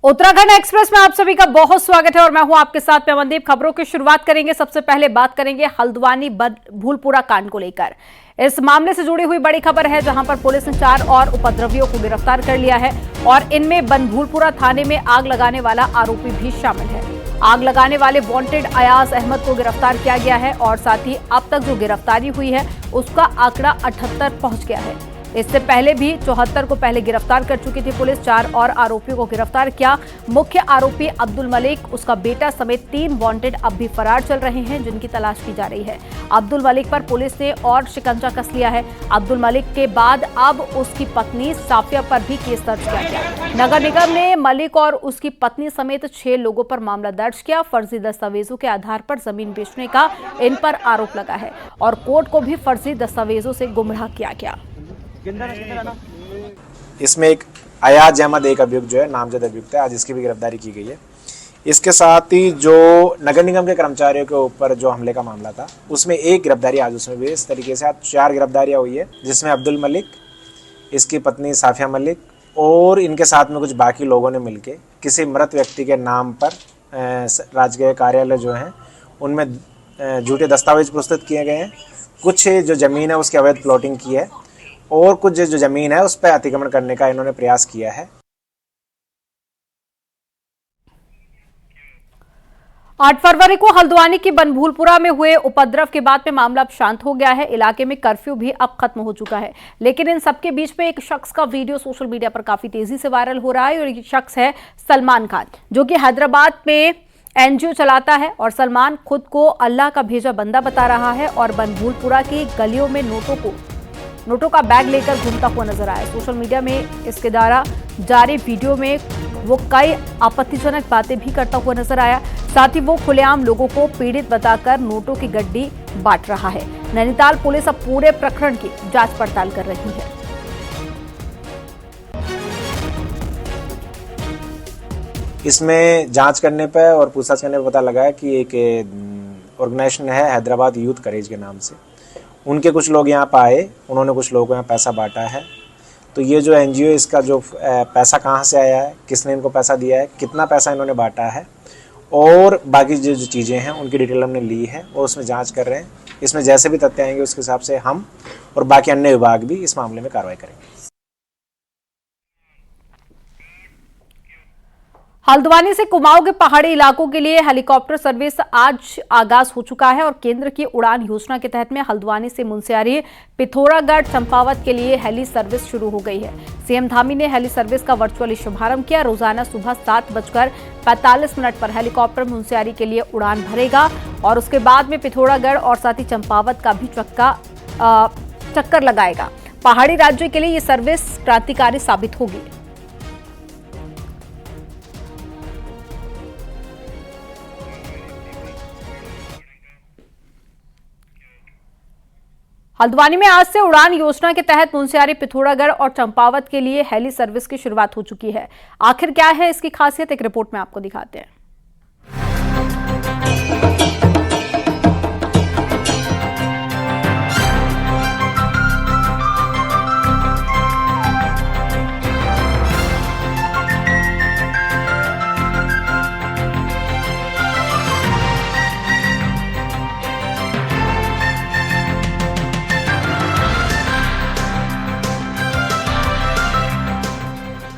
Uttarakhand express में आप सभी का बहुत स्वागत है और मैं हूं आपके साथ में अमनदीप। खबरों की शुरुआत करेंगे। सबसे पहले बात करेंगे हल्द्वानी भूलपुरा कांड को लेकर। इस मामले से जुड़ी हुई बड़ी खबर है, जहां पर पुलिस ने 4 और उपद्रवियों को गिरफ्तार कर लिया है और इनमें बनभूलपुरा थाने में आग लगाने वाला आरोपी भी शामिल है। आग लगाने वाले वांटेड अयाज अहमद को गिरफ्तार किया गया है और साथ ही अब तक जो गिरफ्तारी हुई है उसका आंकड़ा 78 पहुंच गया है। इससे पहले भी 74 को पहले गिरफ्तार कर चुकी थी पुलिस। 4 और आरोपियों को गिरफ्तार किया। मुख्य आरोपी अब्दुल मलिक, उसका बेटा समेत 3 वांटेड अब भी फरार चल रहे हैं, जिनकी तलाश की जा रही है। अब्दुल मलिक पर पुलिस ने और शिकंजा कस लिया है। अब्दुल मलिक के बाद अब उसकी पत्नी साफिया पर भी केस दर्ज किया गया। नगर निगम ने मलिक और उसकी पत्नी समेत 6 लोगों पर मामला दर्ज किया। फर्जी दस्तावेजों के आधार पर जमीन बेचने का इन पर आरोप लगा है और कोर्ट को भी फर्जी दस्तावेजों से गुमराह किया गया। इसमें एक अयाज अहमद एक अभियुक्त जो है नामजद अभियुक्त है, आज इसकी भी गिरफ्तारी की गई है। इसके साथ ही जो नगर निगम के कर्मचारियों के ऊपर जो हमले का मामला था उसमें एक गिरफ्तारी आज उसमें भी इस तरीके से आज 4 गिरफ्तारियां हुई है, जिसमें अब्दुल मलिक, इसकी पत्नी साफिया मलिक और इनके साथ में कुछ बाकी लोगों ने मिलके किसी मृत व्यक्ति के नाम पर राजकीय कार्यालय जो हैं उनमें झूठे दस्तावेज प्रस्तुत किए गए हैं। कुछ जो ज़मीन है उसकी अवैध प्लॉटिंग की है और कुछ जो ज़मीन है उस पर अतिक्रमण करने का इन्होंने प्रयास किया है। 8 फरवरी को हल्द्वानी की बनभूलपुरा में हुए उपद्रव के बाद में मामला अब शांत हो गया है। इलाके में कर्फ्यू भी अब खत्म हो चुका है, लेकिन इन सबके बीच में एक शख्स का वीडियो सोशल मीडिया पर काफी तेजी से वायरल हो रहा है और ये शख्स है सलमान खान, जो कि हैदराबाद में एनजीओ चलाता है और सलमान खुद को अल्लाह का भेजा बंदा बता रहा है और बनभूलपुरा की गलियों में नोटों का बैग लेकर घूमता हुआ नजर आया। सोशल मीडिया में इसके द्वारा जारी वीडियो में वो कई आपत्तिजनक बातें भी करता हुआ नजर आया। साथ ही वो खुलेआम लोगों को पीड़ित बताकर नोटों की गड्डी बांट रहा है। नैनीताल पुलिस अब पूरे प्रकरण की जांच पड़ताल कर रही है। इसमें जांच करने पर और पूछताछ करने पर पता लगा है कि एक ऑर्गेनाइजेशन है हैदराबाद यूथ करेज के नाम से, उनके कुछ लोग यहाँ पर आए, उन्होंने कुछ लोगों को यहाँ पैसा बांटा है। तो ये जो एनजीओ, इसका जो पैसा कहाँ से आया है, किसने इनको पैसा दिया है, कितना पैसा इन्होंने बांटा है और बाकी जो चीज़ें हैं उनकी डिटेल हमने ली है और उसमें जांच कर रहे हैं। इसमें जैसे भी तथ्य आएंगे उसके हिसाब से हम और बाकी अन्य विभाग भी इस मामले में कार्रवाई करेंगे। हल्द्वानी से कुमाऊं के पहाड़ी इलाकों के लिए हेलीकॉप्टर सर्विस आज आगाज हो चुका है और केंद्र की उड़ान योजना के तहत में हल्द्वानी से मुनस्यारी, पिथौरागढ़, चंपावत के लिए हेली सर्विस शुरू हो गई है। सीएम धामी ने हेली सर्विस का वर्चुअली शुभारंभ किया। रोजाना सुबह 7:45 पर हेलीकॉप्टर मुनस्यारी के लिए उड़ान भरेगा और उसके बाद में पिथौरागढ़ और साथ ही चंपावत का भी चक्कर लगाएगा। पहाड़ी राज्य के लिए ये सर्विस क्रांतिकारी साबित होगी। हल्द्वानी में आज से उड़ान योजना के तहत मुनस्यारी, पिथौरागढ़ और चंपावत के लिए हेली सर्विस की शुरुआत हो चुकी है। आखिर क्या है इसकी खासियत, एक रिपोर्ट में आपको दिखाते हैं।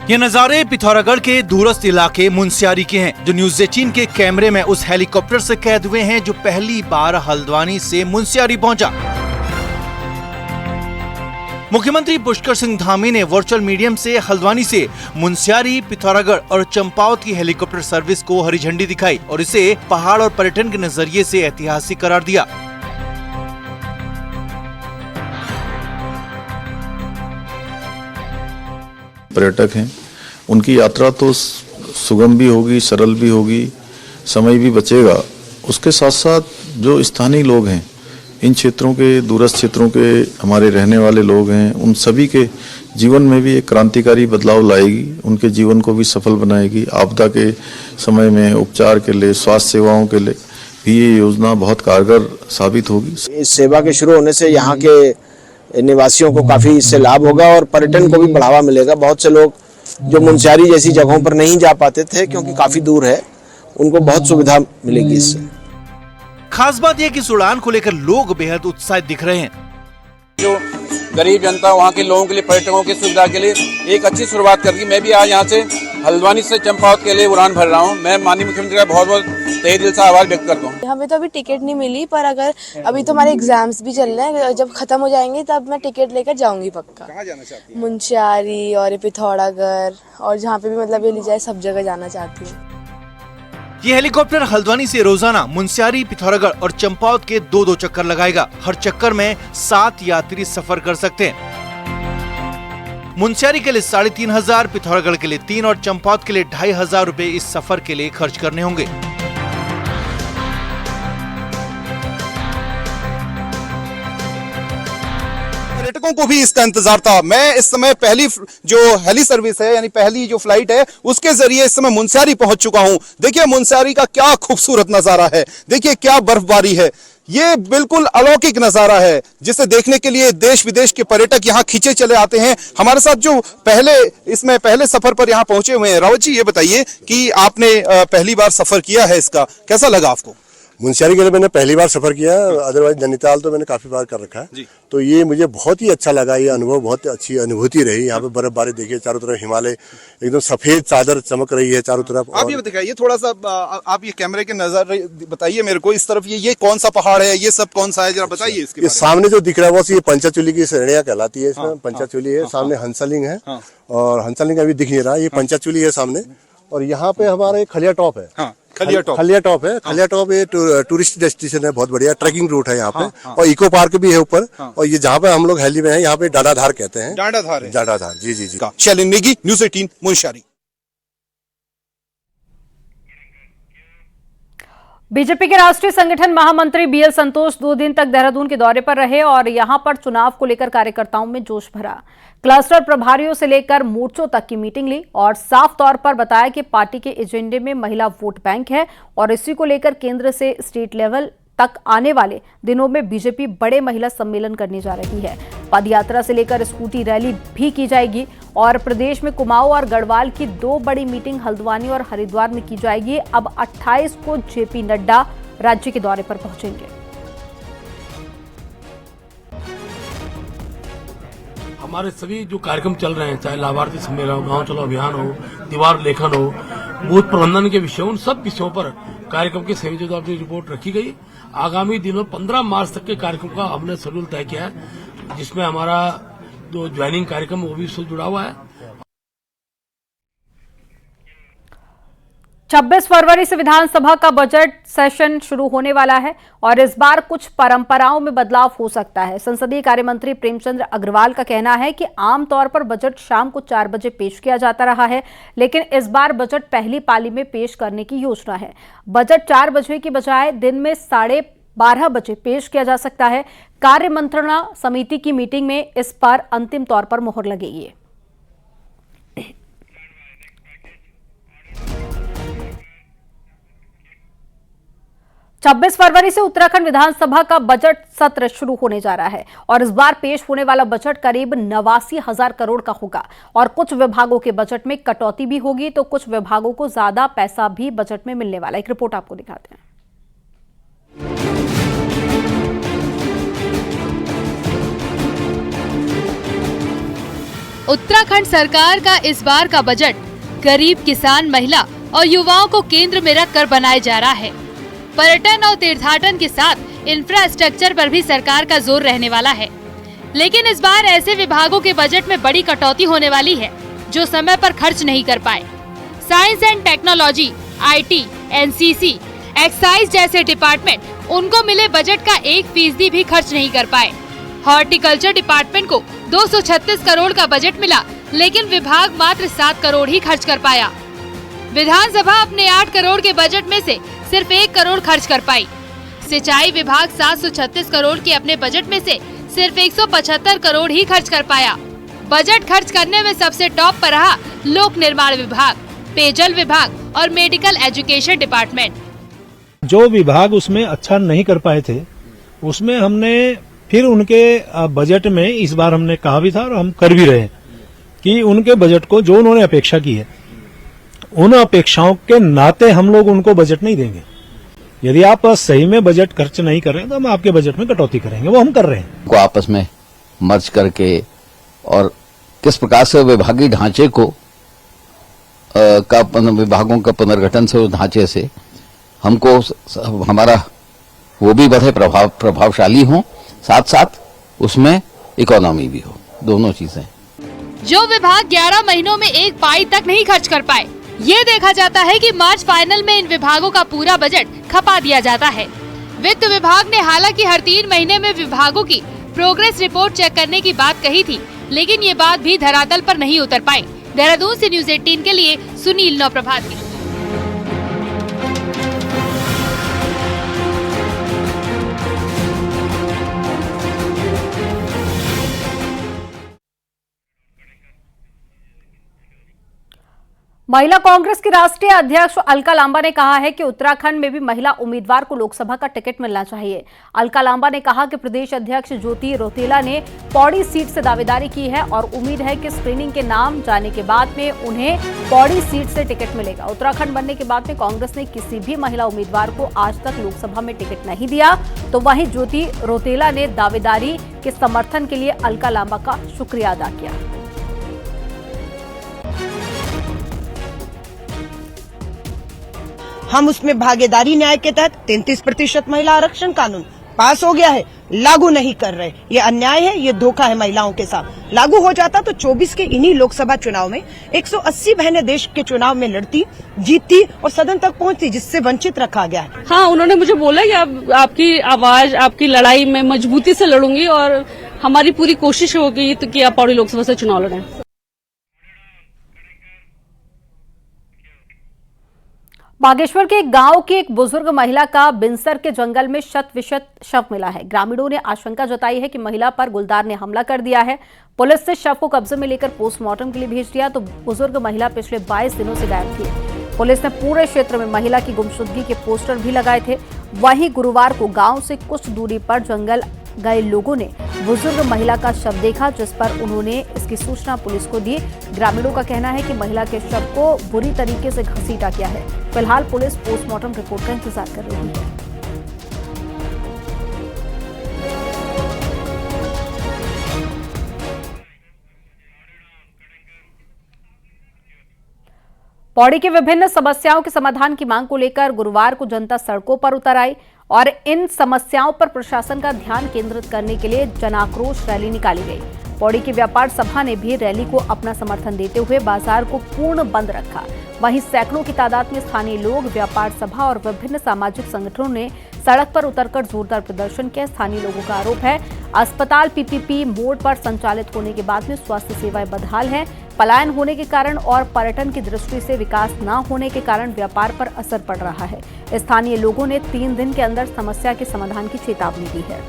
ये नज़ारे पिथौरागढ़ के दूरस्थ इलाके मुनस्यारी के हैं, जो न्यूज़ 18 के कैमरे में उस हेलीकॉप्टर से कैद हुए हैं जो पहली बार हल्द्वानी से मुनस्यारी पहुंचा। मुख्यमंत्री पुष्कर सिंह धामी ने वर्चुअल मीडियम से हल्द्वानी से मुनस्यारी, पिथौरागढ़ और चंपावत की हेलीकॉप्टर सर्विस को हरी झंडी दिखाई और इसे पहाड़ और पर्यटन के नजरिए से ऐतिहासिक करार दिया। पर्यटक हैं, उनकी यात्रा तो सुगम भी होगी, सरल भी होगी, समय भी बचेगा। उसके साथ साथ जो स्थानीय लोग हैं, इन क्षेत्रों के, दूरस्थ क्षेत्रों के हमारे रहने वाले लोग हैं, उन सभी के जीवन में भी एक क्रांतिकारी बदलाव लाएगी, उनके जीवन को भी सफल बनाएगी। आपदा के समय में उपचार के लिए, स्वास्थ्य सेवाओं के लिए भी ये योजना बहुत कारगर साबित होगी। इस सेवा के शुरू होने से यहाँ के निवासियों को काफ़ी इससे लाभ होगा और पर्यटन को भी बढ़ावा मिलेगा। बहुत से लोग जो मुनस्यारी जैसी जगहों पर नहीं जा पाते थे क्योंकि काफी दूर है, उनको बहुत सुविधा मिलेगी इससे। खास बात यह कि इस उड़ान को लेकर लोग बेहद उत्साहित दिख रहे हैं। जो गरीब जनता वहाँ के लोगों के लिए, पर्यटकों की सुविधा के लिए एक अच्छी शुरुआत करके मैं भी आज यहाँ से हल्द्वानी से चंपावत के लिए उड़ान भर रहा हूँ। मैं माननीय मुख्यमंत्री का बहुत बहुत तहे दिल से आभार व्यक्त करता हूँ। हमें तो अभी टिकट नहीं मिली, पर अगर अभी तो हमारे एग्जाम्स भी चल रहे हैं, जब खत्म हो जाएंगे तब मैं टिकट लेकर जाऊंगी पक्का। कहाँ जाना चाहती हैं? मुनस्यारी और पिथौरागढ़ और जहाँ पे भी मतलब ये ली जाए सब जगह जाना चाहती हूँ। ये हेलीकॉप्टर हल्द्वानी से रोजाना मुनस्यारी, पिथौरागढ़ और चंपावत के 2-2 चक्कर लगाएगा। हर चक्कर में 7 यात्री सफर कर सकते हैं। मुनस्यारी के लिए 3500, पिथौरागढ़ के लिए 3 और चंपावत के लिए 2500 रुपए इस सफर के लिए खर्च करने होंगे। पर्यटकों को भी इसका इंतजार था। मैं इस समय पहली जो हेली सर्विस है, यानी पहली जो फ्लाइट है, उसके जरिए इस समय मुनस्यारी पहुंच चुका हूं। देखिए मुनस्यारी का क्या खूबसूरत नजारा है, देखिए क्या बर्फबारी है। ये बिल्कुल अलौकिक नजारा है जिसे देखने के लिए देश विदेश के पर्यटक यहाँ खींचे चले आते हैं। हमारे साथ जो पहले सफर पर यहाँ पहुंचे हुए हैं, रावत जी ये बताइए कि आपने पहली बार सफर किया है, इसका कैसा लगा आपको? मुनस्यारी के लिए मैंने पहली बार सफर किया, अदरवाइज नैनीताल तो मैंने काफी बार कर रखा है। तो ये मुझे बहुत ही अच्छा लगा, ये अनुभव बहुत अच्छी अनुभूति रही। यहाँ पे बर्फबारी देखिए, चारों तरफ हिमालय एकदम सफेद चादर चमक रही है चारों तरफ। आप ये बताइए थोड़ा सा, आप ये कैमरे के नजर बताइए मेरे को इस तरफ, ये कौन सा पहाड़ है, ये सब कौन सा है, जरा बताइए इसके बारे में। सामने जो दिख रहा है वो ये पंचाचूली की श्रेणियां कहलाती है। इसमें पंचाचूली है, सामने हंसलिंग है और हंसलिंग अभी दिख नहीं रहा, ये पंचाचूली है सामने। और यहाँ पे हमारा एक खलिया टॉप है, खलिया टॉप है। खलिया टॉप ये टूरिस्ट डेस्टिनेशन है, बहुत बढ़िया ट्रैकिंग रूट है यहाँ पे। और इको पार्क भी है ऊपर। और ये जहाँ पे हम लोग हेली में है, यहाँ पे डांडाधार कहते हैं। डांडाधार जी जी जी। शैलिन नेगी, न्यूज़ 18 मुनस्यारी। बीजेपी के राष्ट्रीय संगठन महामंत्री बीएल संतोष 2 दिन तक देहरादून के दौरे पर रहे और यहां पर चुनाव को लेकर कार्यकर्ताओं में जोश भरा। क्लस्टर प्रभारियों से लेकर मोर्चों तक की मीटिंग ली और साफ तौर पर बताया कि पार्टी के एजेंडे में महिला वोट बैंक है और इसी को लेकर केंद्र से स्टेट लेवल तक आने वाले दिनों में बीजेपी बड़े महिला सम्मेलन करने जा रही है। पदयात्रा से लेकर स्कूटी रैली भी की जाएगी और प्रदेश में कुमाऊं और गढ़वाल की 2 बड़ी मीटिंग हल्द्वानी और हरिद्वार में की जाएगी। अब 28 को जेपी नड्डा राज्य के दौरे पर पहुंचेंगे। हमारे सभी जो कार्यक्रम चल रहे हैं, चाहे लाभार्थी सम्मेलन हो, गांव चलो अभियान हो, दीवार लेखन हो, बूथ प्रबंधन के विषय, उन सब विषयों पर कार्यक्रम की संयोजित अपनी रिपोर्ट रखी गई। आगामी दिनों 15 मार्च तक के कार्यक्रम का हमने शेड्यूल तय किया है, जिसमें हमारा जो ज्वाइनिंग कार्यक्रम वो भी उससे जुड़ा हुआ है। 26 फरवरी से विधानसभा का बजट सेशन शुरू होने वाला है और इस बार कुछ परंपराओं में बदलाव हो सकता है। संसदीय कार्य मंत्री प्रेमचंद्र अग्रवाल का कहना है कि आमतौर पर बजट शाम को 4 बजे पेश किया जाता रहा है, लेकिन इस बार बजट पहली पाली में पेश करने की योजना है। बजट 4 बजे की बजाय दिन में 12:30 बजे पेश किया जा सकता है। कार्य मंत्रणा समिति की मीटिंग में इस पर अंतिम तौर पर मोहर लगेगी। 26 फरवरी से उत्तराखंड विधानसभा का बजट सत्र शुरू होने जा रहा है और इस बार पेश होने वाला बजट करीब 89,000 करोड़ का होगा और कुछ विभागों के बजट में कटौती भी होगी तो कुछ विभागों को ज्यादा पैसा भी बजट में मिलने वाला है। एक रिपोर्ट आपको दिखाते हैं। उत्तराखंड सरकार का इस बार का बजट गरीब, किसान, महिला और युवाओं को केंद्र में रखकर बनाया जा रहा है। पर्यटन और तीर्थाटन के साथ इंफ्रास्ट्रक्चर पर भी सरकार का जोर रहने वाला है, लेकिन इस बार ऐसे विभागों के बजट में बड़ी कटौती होने वाली है जो समय पर खर्च नहीं कर पाए। Science and technology, IT, NCC, excise जैसे डिपार्टमेंट उनको मिले बजट का 1% भी खर्च नहीं कर पाए। हॉर्टिकल्चर डिपार्टमेंट को 236 करोड़ का बजट मिला, लेकिन विभाग मात्र 7 करोड़ ही खर्च कर पाया। विधानसभा अपने 8 करोड़ के बजट में से सिर्फ 1 करोड़ खर्च कर पाई। सिंचाई विभाग 736 करोड़ के अपने बजट में से सिर्फ 175 करोड़ ही खर्च कर पाया। बजट खर्च करने में सबसे टॉप पर रहा लोक निर्माण विभाग, पेयजल विभाग और मेडिकल एजुकेशन डिपार्टमेंट। जो विभाग उसमें अच्छा नहीं कर पाए थे, उसमें हमने फिर उनके बजट में इस बार हमने कहा भी था और हम कर भी रहे हैं कि उनके बजट को जो उन्होंने अपेक्षा की है, उन अपेक्षाओं के नाते हम लोग उनको बजट नहीं देंगे। यदि आप सही में बजट खर्च नहीं कर रहे हैं तो हम आपके बजट में कटौती करेंगे, वो हम कर रहे हैं। को आपस में मर्ज करके और किस प्रकार से विभागीय ढांचे को विभागों का पुनर्गठन से, उस ढांचे से हमको हमारा वो भी बढ़े, प्रभावशाली हो, साथ साथ उसमें इकोनॉमी भी हो, दोनों चीजें। जो विभाग 11 महीनों में एक पाई तक नहीं खर्च कर पाए, ये देखा जाता है कि मार्च फाइनल में इन विभागों का पूरा बजट खपा दिया जाता है। वित्त विभाग ने हालांकि हर 3 महीने में विभागों की प्रोग्रेस रिपोर्ट चेक करने की बात कही थी, लेकिन ये बात भी धरातल पर नहीं उतर पाई। देहरादून से न्यूज 18 के लिए सुनील नौप्रभात की। महिला कांग्रेस की राष्ट्रीय अध्यक्ष अलका लांबा ने कहा है कि उत्तराखंड में भी महिला उम्मीदवार को लोकसभा का टिकट मिलना चाहिए। अलका लांबा ने कहा कि प्रदेश अध्यक्ष ज्योति रौतेला ने पौड़ी सीट से दावेदारी की है और उम्मीद है कि स्क्रीनिंग के नाम जाने के बाद में उन्हें पौड़ी सीट से टिकट मिलेगा। उत्तराखंड बनने के बाद में कांग्रेस ने किसी भी महिला उम्मीदवार को आज तक लोकसभा में टिकट नहीं दिया, तो वहीं ज्योति रौतेला ने दावेदारी के समर्थन के लिए अलका लांबा का शुक्रिया अदा किया। हम उसमें भागीदारी न्याय के तहत 33% महिला आरक्षण कानून पास हो गया है, लागू नहीं कर रहे। ये अन्याय है, ये धोखा है महिलाओं के साथ। लागू हो जाता तो 24 के इन्हीं लोकसभा चुनाव में 180 बहनें देश के चुनाव में लड़ती, जीतती और सदन तक पहुंचती, जिससे वंचित रखा गया है। हाँ, उन्होंने मुझे बोला कि आपकी आवाज, आपकी लड़ाई में मजबूती से लड़ूंगी और हमारी पूरी कोशिश होगी कि आप पौड़ी लोकसभा से चुनाव लड़ें। बागेश्वर के एक गांव की एक बुजुर्ग महिला का बिनसर के जंगल में शत-विशत शव मिला है। ग्रामीणों ने आशंका जताई है कि महिला पर गुलदार ने हमला कर दिया है। पुलिस ने शव को कब्जे में लेकर पोस्टमार्टम के लिए भेज दिया, तो बुजुर्ग महिला पिछले 22 दिनों से गायब थी। पुलिस ने पूरे क्षेत्र में महिला की गुमशुदगी के पोस्टर भी लगाए थे। वहीं गुरुवार को गांव से कुछ दूरी पर जंगल गए लोगों ने बुजुर्ग महिला का शव देखा, जिस पर उन्होंने इसकी सूचना पुलिस को दी। ग्रामीणों का कहना है कि महिला के शव को बुरी तरीके से घसीटा गया है। फिलहाल पुलिस पोस्टमार्टम रिपोर्ट का इंतजार कर रही है। पौड़ी के विभिन्न समस्याओं के समाधान की मांग को लेकर गुरुवार को जनता सड़कों पर उतर आई और इन समस्याओं पर प्रशासन का ध्यान केंद्रित करने के लिए जनाक्रोश रैली निकाली गई। पौड़ी की व्यापार सभा ने भी रैली को अपना समर्थन देते हुए बाजार को पूर्ण बंद रखा। वहीं सैकड़ों की तादाद में स्थानीय लोग, व्यापार सभा और विभिन्न सामाजिक संगठनों ने सड़क पर उतरकर जोरदार प्रदर्शन किया। स्थानीय लोगों का आरोप है अस्पताल पीपीपी मोड पर संचालित होने के बाद में स्वास्थ्य सेवाएं बदहाल हैं। पलायन होने के कारण और पर्यटन की दृष्टि से विकास न होने के कारण व्यापार पर असर पड़ रहा है। स्थानीय लोगों ने 3 दिन के अंदर समस्या के समाधान की चेतावनी दी है।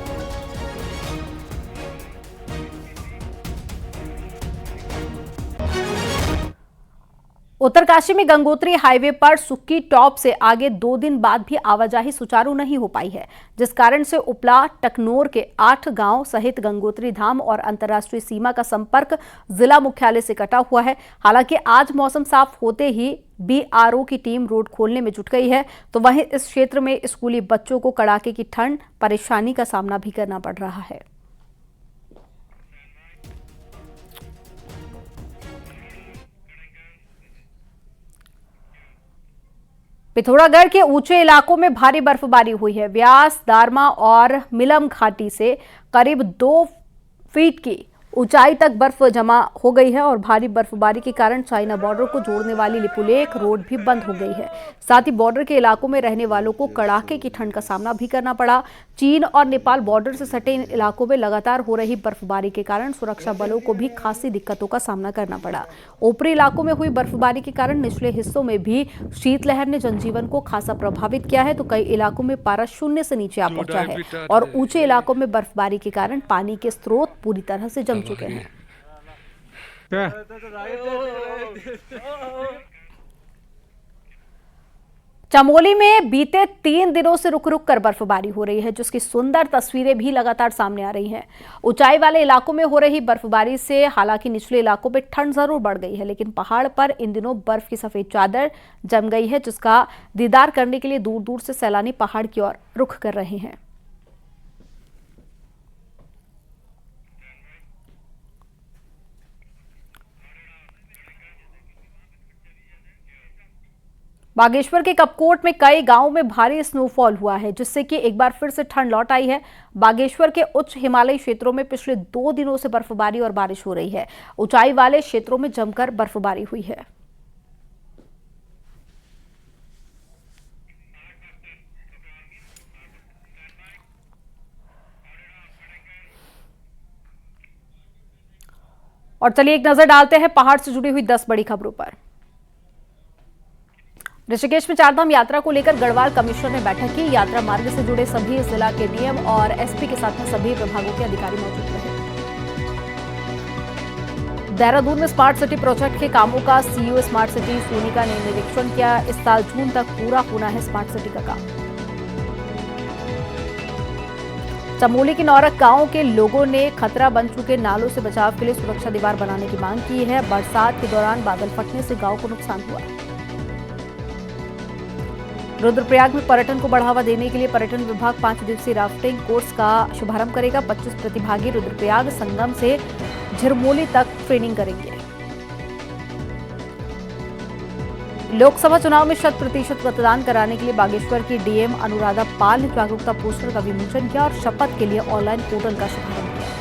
उत्तरकाशी में गंगोत्री हाईवे पर सुक्की टॉप से आगे 2 दिन बाद भी आवाजाही सुचारू नहीं हो पाई है, जिस कारण से उपला टकनोर के 8 गांव सहित गंगोत्री धाम और अंतर्राष्ट्रीय सीमा का संपर्क जिला मुख्यालय से कटा हुआ है। हालांकि आज मौसम साफ होते ही बीआरओ की टीम रोड खोलने में जुट गई है, तो वहीं इस क्षेत्र में स्कूली बच्चों को कड़ाके की ठंड परेशानी का सामना भी करना पड़ रहा है। पिथौरागढ़ के ऊंचे इलाकों में भारी बर्फबारी हुई है। व्यास, दारमा और मिलम घाटी से करीब 2 फीट की ऊंचाई तक बर्फ जमा हो गई है और भारी बर्फबारी के कारण चाइना बॉर्डर को जोड़ने वाली लिपुलेख रोड भी बंद हो गई है। साथ ही बॉर्डर के इलाकों में रहने वालों को कड़ाके की ठंड का सामना भी करना पड़ा। चीन और नेपाल बॉर्डर से सटे इन इलाकों में लगातार हो रही बर्फबारी के कारण सुरक्षा बलों को भी खासी दिक्कतों का सामना करना पड़ा। ऊपरी इलाकों में हुई बर्फबारी के कारण निचले हिस्सों में भी शीतलहर ने जनजीवन को खासा प्रभावित किया है, तो कई इलाकों में पारा 0 से नीचे आ पहुंचा है और ऊंचे इलाकों में बर्फबारी के कारण पानी के स्रोत पूरी तरह से जम चुके हैं। चमोली में बीते 3 दिनों से रुक रुक कर बर्फबारी हो रही है, जिसकी सुंदर तस्वीरें भी लगातार सामने आ रही हैं। ऊंचाई वाले इलाकों में हो रही बर्फबारी से हालांकि निचले इलाकों में ठंड जरूर बढ़ गई है, लेकिन पहाड़ पर इन दिनों बर्फ की सफेद चादर जम गई है, जिसका दीदार करने के लिए दूर दूर से सैलानी पहाड़ की ओर रुख कर रहे हैं। बागेश्वर के कपकोट में कई गांवों में भारी स्नोफॉल हुआ है, जिससे कि एक बार फिर से ठंड लौट आई है। बागेश्वर के उच्च हिमालयी क्षेत्रों में पिछले 2 दिनों से बर्फबारी और बारिश हो रही है। ऊंचाई वाले क्षेत्रों में जमकर बर्फबारी हुई है। और चलिए एक नजर डालते हैं पहाड़ से जुड़ी हुई 10 बड़ी खबरों पर। ऋषिकेश में चारधाम यात्रा को लेकर गढ़वाल कमिश्नर ने बैठक की। यात्रा मार्ग से जुड़े सभी जिला के डीएम और एसपी के साथ में सभी विभागों के अधिकारी मौजूद रहे। देहरादून में स्मार्ट सिटी प्रोजेक्ट के कामों का सीईओ स्मार्ट सिटी सोनिका ने निरीक्षण किया। इस साल जून तक पूरा होना है स्मार्ट सिटी का काम। चमोली के नौरक गांव के लोगों ने खतरा बन चुके नालों से बचाव के लिए सुरक्षा दीवार बनाने की मांग की है। बरसात के दौरान बादल फटने से गांव को नुकसान हुआ। रुद्रप्रयाग में पर्यटन को बढ़ावा देने के लिए पर्यटन विभाग 5 दिवसीय राफ्टिंग कोर्स का शुभारंभ करेगा। 25 प्रतिभागी रुद्रप्रयाग संगम से झिरमोली तक ट्रेनिंग करेंगे। लोकसभा चुनाव में 100% मतदान कराने के लिए बागेश्वर की डीएम अनुराधा पाल ने जागरूकता पोस्टर का विमोचन किया और शपथ के लिए ऑनलाइन पोर्टल का शुभारंभ किया।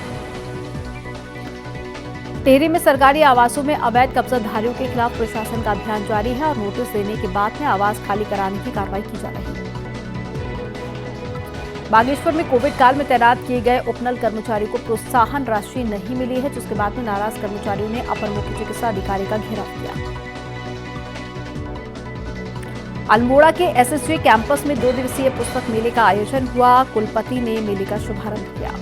टिहरी में सरकारी आवासों में अवैध कब्जाधारियों के खिलाफ प्रशासन का अभियान जारी है और नोटिस देने के बाद में आवास खाली कराने की कार्रवाई की जा रही है। बागेश्वर में कोविड काल में तैनात किए गए उपनल कर्मचारियों को प्रोत्साहन राशि नहीं मिली है, जिसके बाद में नाराज कर्मचारियों ने अपर मुख्य चिकित्सा अधिकारी का घेराव किया। अल्मोड़ा के एसएसजी कैंपस में 2 दिवसीय पुस्तक मेले का आयोजन हुआ। कुलपति ने मेले का शुभारंभ किया।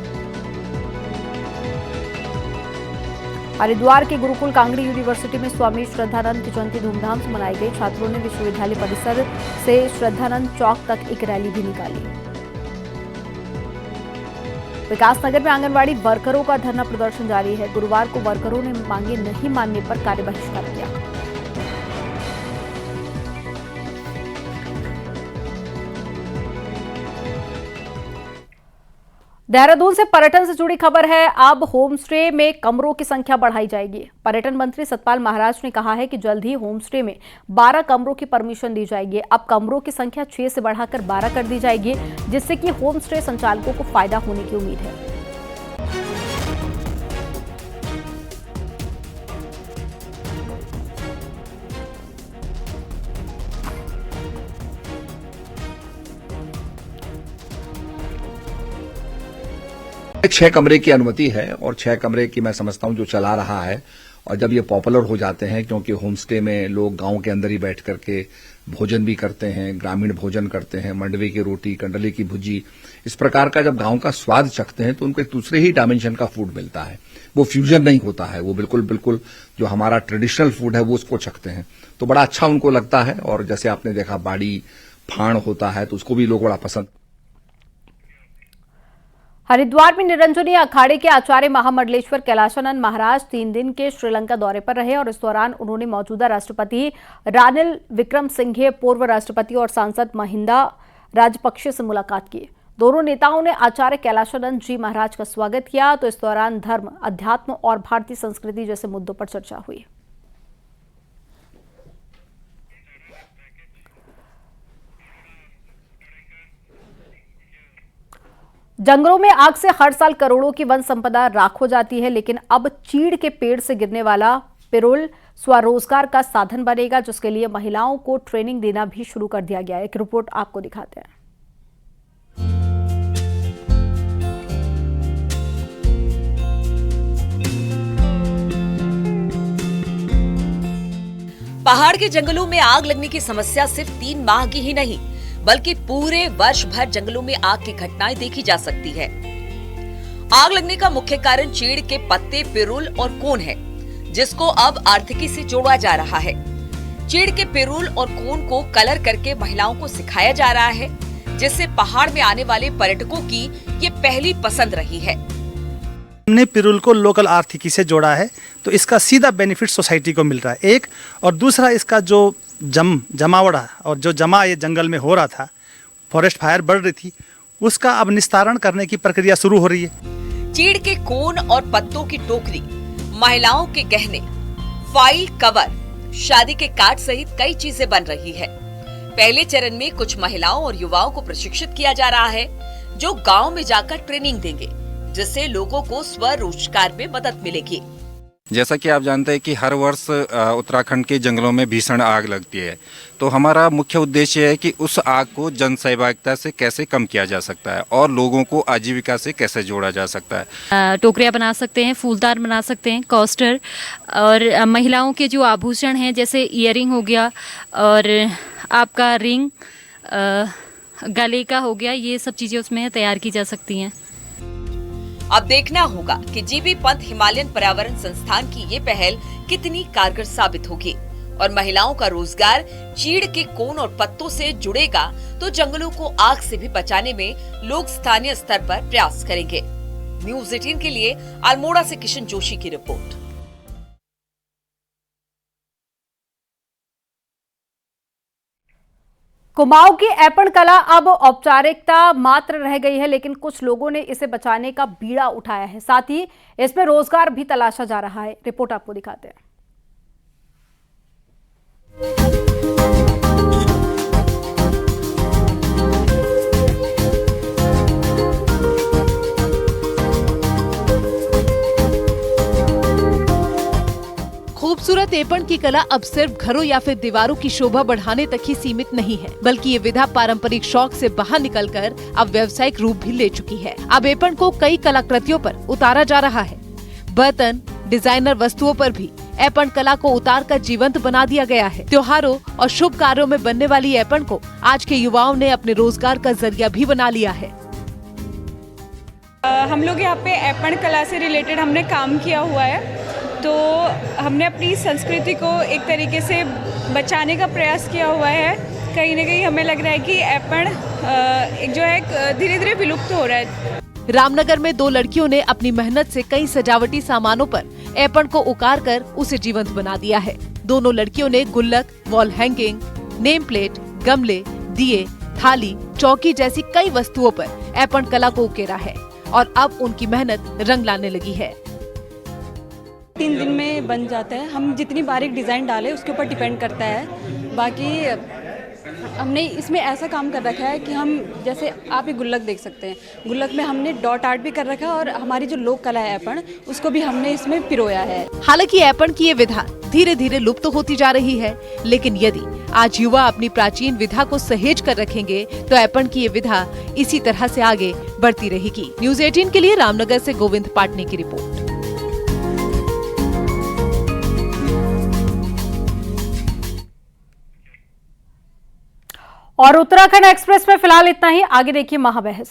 हरिद्वार के गुरुकुल कांगड़ी यूनिवर्सिटी में स्वामी श्रद्धानंद की जयंती धूमधाम से मनाई गई। छात्रों ने विश्वविद्यालय परिसर से श्रद्धानंद चौक तक एक रैली भी निकाली। विकासनगर में आंगनबाड़ी वर्करों का धरना प्रदर्शन जारी है। गुरुवार को वर्करों ने मांगे नहीं मानने पर कार्य बहिष्कार किया। देहरादून से पर्यटन से जुड़ी खबर है। अब होम स्टे में कमरों की संख्या बढ़ाई जाएगी। पर्यटन मंत्री सतपाल महाराज ने कहा है कि जल्द ही होम स्टे में 12 कमरों की परमिशन दी जाएगी। अब कमरों की संख्या 6 से बढ़ाकर 12 कर दी जाएगी, जिससे कि होम स्टे संचालकों को फायदा होने की उम्मीद है। छह कमरे की अनुमति है और 6 कमरे की मैं समझता हूं जो चला रहा है। और जब ये पॉपुलर हो जाते हैं, क्योंकि होम स्टे में लोग गांव के अंदर ही बैठ करके भोजन भी करते हैं, ग्रामीण भोजन करते हैं, मंडवे की रोटी, कंडले की भुजी, इस प्रकार का जब गांव का स्वाद चखते हैं तो उनको एक दूसरे ही डायमेंशन का फूड मिलता है। वो फ्यूजन नहीं होता है, वो बिल्कुल जो हमारा ट्रेडिशनल फूड है वो उसको चखते हैं, तो बड़ा अच्छा उनको लगता है। और जैसे आपने देखा बाड़ी फाड़ होता है तो उसको भी लोग बड़ा पसंद। हरिद्वार में निरंजनी अखाड़े के आचार्य महामंडलेश्वर कैलाशानंद महाराज 3 दिन के श्रीलंका दौरे पर रहे और इस दौरान उन्होंने मौजूदा राष्ट्रपति रानिल विक्रमसिंघे, पूर्व राष्ट्रपति और सांसद महिंदा राजपक्षे से मुलाकात की। दोनों नेताओं ने आचार्य कैलाशानंद जी महाराज का स्वागत किया। तो इस दौरान धर्म, अध्यात्म और भारतीय संस्कृति जैसे मुद्दों पर चर्चा हुई। जंगलों में आग से हर साल करोड़ों की वन संपदा राख हो जाती है, लेकिन अब चीड़ के पेड़ से गिरने वाला पिरुल स्वरोजगार का साधन बनेगा, जिसके लिए महिलाओं को ट्रेनिंग देना भी शुरू कर दिया गया है। एक रिपोर्ट आपको दिखाते हैं। पहाड़ के जंगलों में आग लगने की समस्या सिर्फ 3 माह की ही नहीं, बल्कि पूरे वर्ष भर जंगलों में आग की घटनाएं देखी जा सकती है। आग लगने का मुख्य कारण चीड़ के पत्ते, पिरुल और कोन है, जिसको अब आर्थिकी से जोड़ा जा रहा है। चीड़ के पिरूल और कोन को कलर करके महिलाओं को सिखाया जा रहा है, जिससे पहाड़ में आने वाले पर्यटकों की ये पहली पसंद रही है। हमने पिरूल को लोकल आर्थिकी से जोड़ा है, तो इसका सीधा बेनिफिट सोसाइटी को मिल रहा है एक, और दूसरा इसका जो जमावड़ा और जो जमा ये जंगल में हो रहा था, फॉरेस्ट फायर बढ़ रही थी, उसका अब निस्तारण करने की प्रक्रिया शुरू हो रही है। चीड़ के कोन और पत्तों की टोकरी, महिलाओं के गहने, फाइल कवर, शादी के कार्ड सहित कई चीजें बन रही है। पहले चरण में कुछ महिलाओं और युवाओं को प्रशिक्षित किया जा रहा है, जो गांव में जाकर ट्रेनिंग देंगे, जिससे लोगों को स्वरोजगार में मदद मिलेगी। जैसा कि आप जानते हैं कि हर वर्ष उत्तराखंड के जंगलों में भीषण आग लगती है, तो हमारा मुख्य उद्देश्य है कि उस आग को जन सहभागिता से कैसे कम किया जा सकता है और लोगों को आजीविका से कैसे जोड़ा जा सकता है। टोकरियाँ बना सकते हैं, फूलदार बना सकते हैं, कोस्टर, और महिलाओं के जो आभूषण हैं जैसे ईयरिंग हो गया और आपका रिंग गले का हो गया, ये सब चीज़ें उसमें तैयार की जा सकती हैं। अब देखना होगा कि जीबी पंत हिमालयन पर्यावरण संस्थान की ये पहल कितनी कारगर साबित होगी और महिलाओं का रोजगार चीड़ के कोन और पत्तों से जुड़ेगा तो जंगलों को आग से भी बचाने में लोग स्थानीय स्तर पर प्रयास करेंगे। न्यूज़ 18 के लिए अल्मोड़ा से किशन जोशी की रिपोर्ट। कुमाऊं की ऐपण कला अब औपचारिकता मात्र रह गई है, लेकिन कुछ लोगों ने इसे बचाने का बीड़ा उठाया है। साथ ही इसमें रोजगार भी तलाशा जा रहा है। रिपोर्ट आपको दिखाते हैं। खूबसूरत ऐपण की कला अब सिर्फ घरों या फिर दीवारों की शोभा बढ़ाने तक ही सीमित नहीं है, बल्कि ये विधा पारंपरिक शौक से बाहर निकलकर अब व्यावसायिक रूप भी ले चुकी है। अब ऐपण को कई कलाकृतियों पर उतारा जा रहा है। बर्तन, डिजाइनर वस्तुओं पर भी ऐपण कला को उतार कर जीवंत बना दिया गया है। त्योहारों और शुभ कार्यों में बनने वाली ऐपण को आज के युवाओं ने अपने रोजगार का जरिया भी बना लिया है। हम लोग यहाँ पे ऐपण कला से रिलेटेड हमने काम किया हुआ है, तो हमने अपनी संस्कृति को एक तरीके से बचाने का प्रयास किया हुआ है। कहीं न कहीं हमें लग रहा है कि ऐपण एक जो है धीरे धीरे विलुप्त हो रहा है। रामनगर में दो लड़कियों ने अपनी मेहनत से कई सजावटी सामानों पर ऐपण को उकार कर उसे जीवंत बना दिया है। दोनों लड़कियों ने गुल्लक, वॉल हैंगिंग, नेम प्लेट, गमले, दिए, थाली, चौकी जैसी कई वस्तुओं पर ऐपण कला को उकेरा है और अब उनकी मेहनत रंग लाने लगी है। 3 दिन में बन जाता है। हम जितनी बारीक डिज़ाइन डालें उसके ऊपर डिपेंड करता है। बाकी हमने इसमें ऐसा काम कर रखा है कि हम जैसे आप ये गुल्लक देख सकते हैं, गुल्लक में हमने डॉट आर्ट भी कर रखा है और हमारी जो लोक कला है ऐपण, उसको भी हमने इसमें पिरोया है। हालांकि ऐपण की ये विधा धीरे धीरे लुप्त होती जा रही है, लेकिन यदि आज युवा अपनी प्राचीन विधा को सहेज कर रखेंगे तो ऐपण की ये विधा इसी तरह से आगे बढ़ती रहेगी। न्यूज़ 18 के लिए रामनगर से गोविंद पाटनी की रिपोर्ट। और उत्तराखंड एक्सप्रेस में फिलहाल इतना ही। आगे देखिए महाबहस।